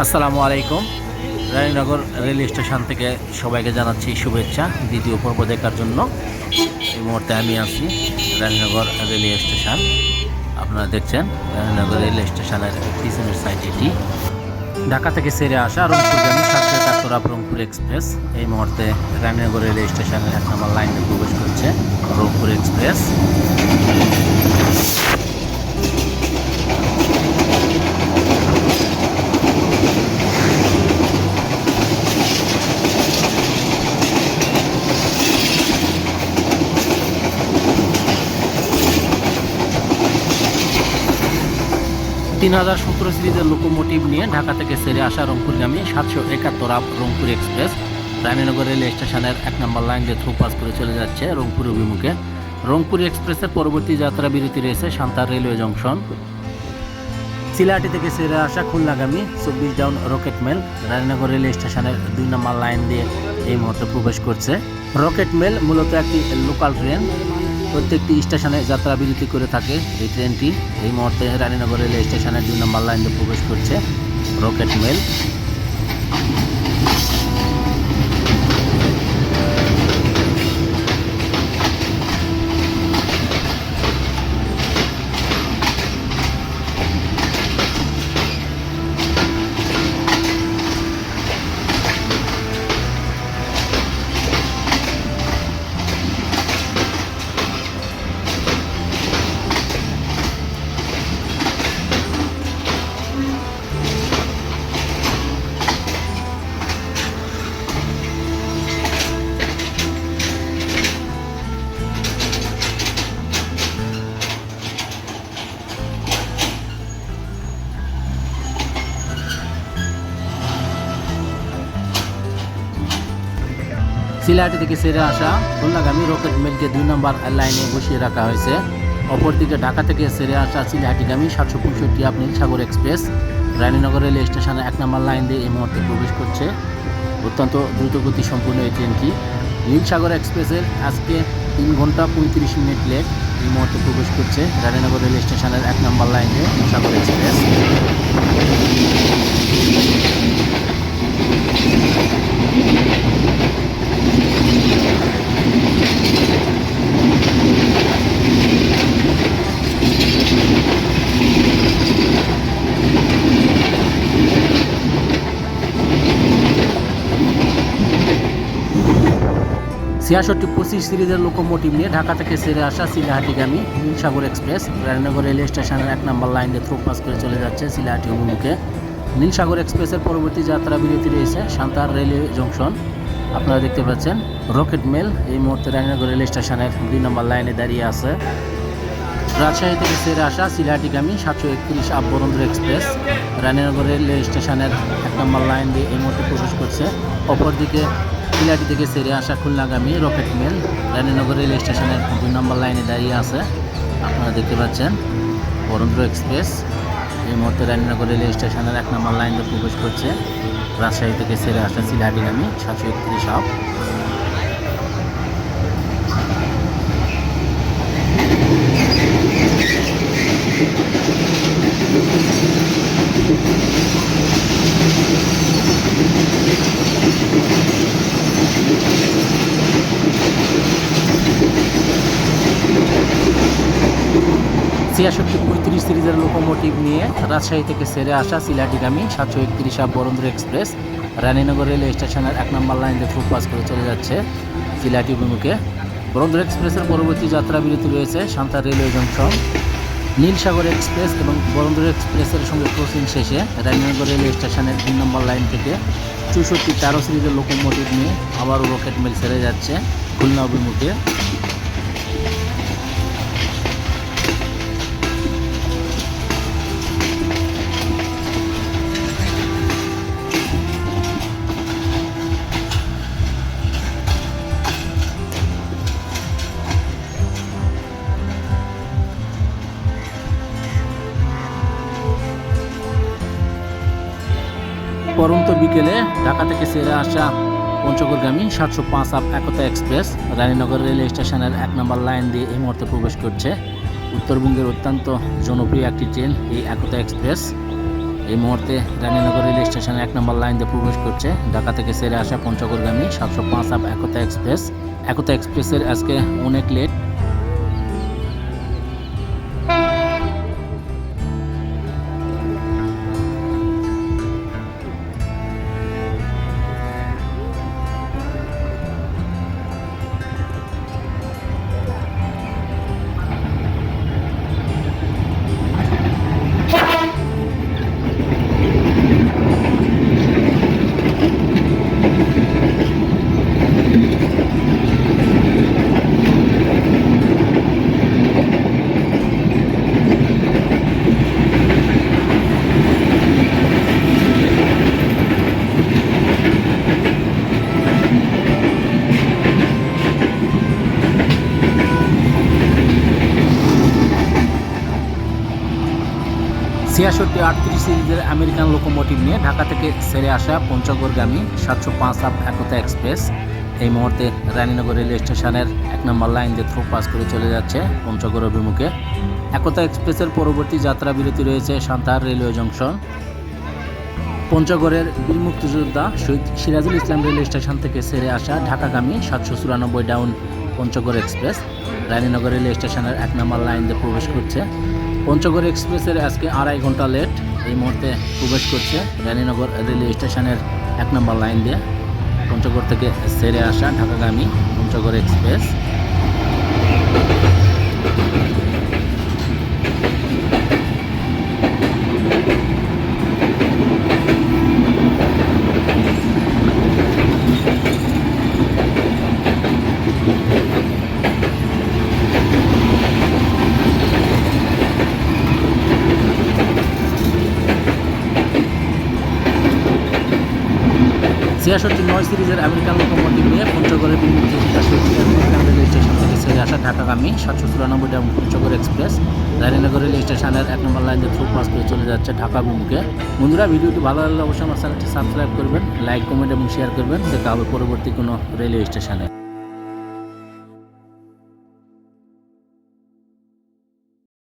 আসসালামু আলাইকুম। Raninagar rail station থেকে সবাইকে জানাচ্ছি শুভেচ্ছা দ্বিতীয় পর্ব দেখার জন্য। এই মুহূর্তে আমি আছি রানীনগর রেলওয়ে স্টেশন। আপনারা দেখছেন রানীনগর রেল স্টেশনের পিছনের সাইড এটি। ঢাকা থেকে ছেড়ে আসা রংপুরগামী 771 রংপুর এক্সপ্রেস এই মুহূর্তে রানীনগর রেলওয়ে স্টেশনের 1 নম্বর লাইনে প্রবেশ করছে। রংপুর এক্সপ্রেস 3017 সিরিজের লোকোমোটিভ নিয়ে ঢাকা থেকে ছেড়ে আসা রংপুরগামী 771 রংপুর এক্সপ্রেস রানীনগর রেল স্টেশনের 1 নম্বর লাইন দিয়ে থ্রু পাস করে চলে যাচ্ছে রংপুর অভিমুখে। রংপুর এক্সপ্রেসের পরবর্তী যাত্রা বিরতি রয়েছে সান্তার রেলওয়ে জংশন। চিলাহাটি থেকে ছেড়ে আসা খুলনাগামী 24 down rocket mail Raninagar rail স্টেশনের 2 নম্বর লাইন দিয়ে এই মুহূর্তে প্রবেশ করছে। রকেট মেল মূলত একটি লোকাল ট্রেন, প্রত্যেকটি স্টেশনে যাত্রা বিরতি করে থাকে এই ট্রেনটি। এই মুহূর্তে রানীনগর রেল স্টেশনের 2 নম্বর লাইন দিয়ে প্রবেশ করছে রকেট মেল। চিলাহাটি থেকে ছেড়ে আসা খুলনাগামী রকেট মেলকে 2 নম্বর লাইনে বসিয়ে রাখা হয়েছে। অপরদিকে ঢাকা থেকে ছেড়ে আসা চিলাহাটিগামী 765 নীলসাগর এক্সপ্রেস রানীনগর রেল স্টেশনে 1 নম্বর লাইন দিয়ে এই মুহূর্তে প্রবেশ করছে। অত্যন্ত দ্রুতগতি সম্পূর্ণ এই ট্রেনটি। নীলসাগর এক্সপ্রেসের আজকে 3 ঘন্টা 35 মিনিট লেট এই মুহূর্তে প্রবেশ করছে রানীনগর রেল স্টেশনের 1 নম্বর লাইনে নীলসাগর এক্সপ্রেস। ছিয়াষট্টি 25 সিরিজের লোকোমোটিভ নিয়ে ঢাকা থেকে ছেড়ে আসা চিলাহাটিগামী নীলসাগর এক্সপ্রেস রানীনগর রেল স্টেশনের 1 নম্বর লাইন দিয়ে থ্রু পাস করে চলে যাচ্ছে চিলাহাটি অভিমুখে। নীলসাগর এক্সপ্রেসের পরবর্তী যাত্রা বিরতি রয়েছে সান্তার রেলওয়ে জংশন। আপনারা দেখতে পাচ্ছেন রকেট মেল এই মুহূর্তে রানীনগর রেল স্টেশনের 2 নম্বর লাইনে দাঁড়িয়ে আছে। রাজশাহী থেকে ছেড়ে আসা চিলাহাটিগামী 731 বরেন্দ্র এক্সপ্রেস রানীনগর রেল স্টেশনের 1 নম্বর লাইন দিয়ে এই মুহূর্তে প্রবেশ করছে। অপরদিকে চিলাহাটি থেকে ছেড়ে আসা খুলনাগামী রকেট মেল রানীনগর রেল স্টেশনের 2 নম্বর লাইনে দাঁড়িয়ে আছে। আপনারা দেখতে পাচ্ছেন বরেন্দ্র এক্সপ্রেস এই মুহূর্তে রানীনগর রেল স্টেশনের 1 নম্বর লাইন দিয়ে প্রবেশ করছে। রাজশাহী থেকে ছেড়ে আসা চিলাহাটিগামী 731। ছিয়াষট্টি 35 সিরিজের লোকোমোটিভ নিয়ে রাজশাহী থেকে ছেড়ে আসা চিলাহাটিগামী 731 বরেন্দ্র এক্সপ্রেস রানীনগর রেল স্টেশনের 1 নম্বর লাইন দিয়ে থ্রু পাস করে চলে যাচ্ছে চিলাহাটি অভিমুখে। বরেন্দ্র এক্সপ্রেসের পরবর্তী যাত্রা বিরতি রয়েছে সান্তার রেলওয়ে জংশন। নীলসাগর এক্সপ্রেস এবং বরেন্দ্র এক্সপ্রেসের সঙ্গে ক্রসিং শেষে রানীনগর রেল স্টেশনের 3 নম্বর লাইন থেকে 64 সিরিজের লোকোমোটিভ নিয়ে আবারও রকেট মেল ছেড়ে যাচ্ছে খুলনা অভিমুখে। পরন্ত বিকেলে ঢাকা থেকে ছেড়ে আসা পঞ্চগড়গামী 705 একতা এক্সপ্রেস রানীনগর রেল স্টেশনের 1 নম্বর লাইন দিয়ে এই মুহূর্তে প্রবেশ করছে। উত্তরবঙ্গের অত্যন্ত জনপ্রিয় একটি ট্রেন এই একতা এক্সপ্রেস। এই মুহূর্তে রানীনগর রেল স্টেশনে 1 নম্বর লাইন দিয়ে প্রবেশ করছে ঢাকা থেকে ছেড়ে আসা পঞ্চগড়গামী 705 আপ একতা এক্সপ্রেস। একতা এক্সপ্রেসের আজকে অনেক লেট। ছিয়াষট্টি 38 সিরিজের আমেরিকান লোকোমোটিভ নিয়ে ঢাকা থেকে ছেড়ে আসা পঞ্চগড়গামী 705 আপ একতা এক্সপ্রেস এই মুহূর্তে রানীনগর রেল স্টেশনের 1 নম্বর লাইন দিয়ে থ্রু পাস করে চলে যাচ্ছে পঞ্চগড় অভিমুখে। একতা এক্সপ্রেসের পরবর্তী যাত্রা বিরতি রয়েছে সান্তাহার রেলওয়ে জংশন। পঞ্চগড়ের বীর মুক্তিযোদ্ধা শহীদ সিরাজুল ইসলাম রেল স্টেশন থেকে ছেড়ে আসা ঢাকাগামী 794 down Panchagarh express Raninagar rail স্টেশনের 1 নম্বর লাইন দিয়ে প্রবেশ করছে। পঞ্চগড় এক্সপ্রেসের আজকে 2.5 ঘন্টা লেট। এই মুহূর্তে প্রবেশ করছে রানীনগর রেলওয়ে স্টেশনের 1 নম্বর লাইন দিয়ে পঞ্চগড় থেকে ছেড়ে আসা ঢাকাগামী পঞ্চগড় এক্সপ্রেস। ছিয়াষট্টি 9 সিরিজের আমেরিকান লোকোমোটিভ নিয়ে পঞ্চগড়ের বীর মুক্তিযোদ্ধা শহীদ সিরাজুল ইসলাম রেল স্টেশন থেকে ছেড়ে আসা ঢাকাগামী 794 down Panchagarh express Raninagar rail স্টেশনের 1 নম্বর লাইন দিয়ে থ্রু পাস করে চলে যাচ্ছে ঢাকা অভিমুখে। বন্ধুরা, ভিডিওটি ভালো লাগলে অবশ্যই আমার চ্যানেলটি সাবস্ক্রাইব করবেন, লাইক, কমেন্ট এবং শেয়ার করবেন। দেখা হবে পরবর্তী কোনো রেলওয়ে স্টেশনে।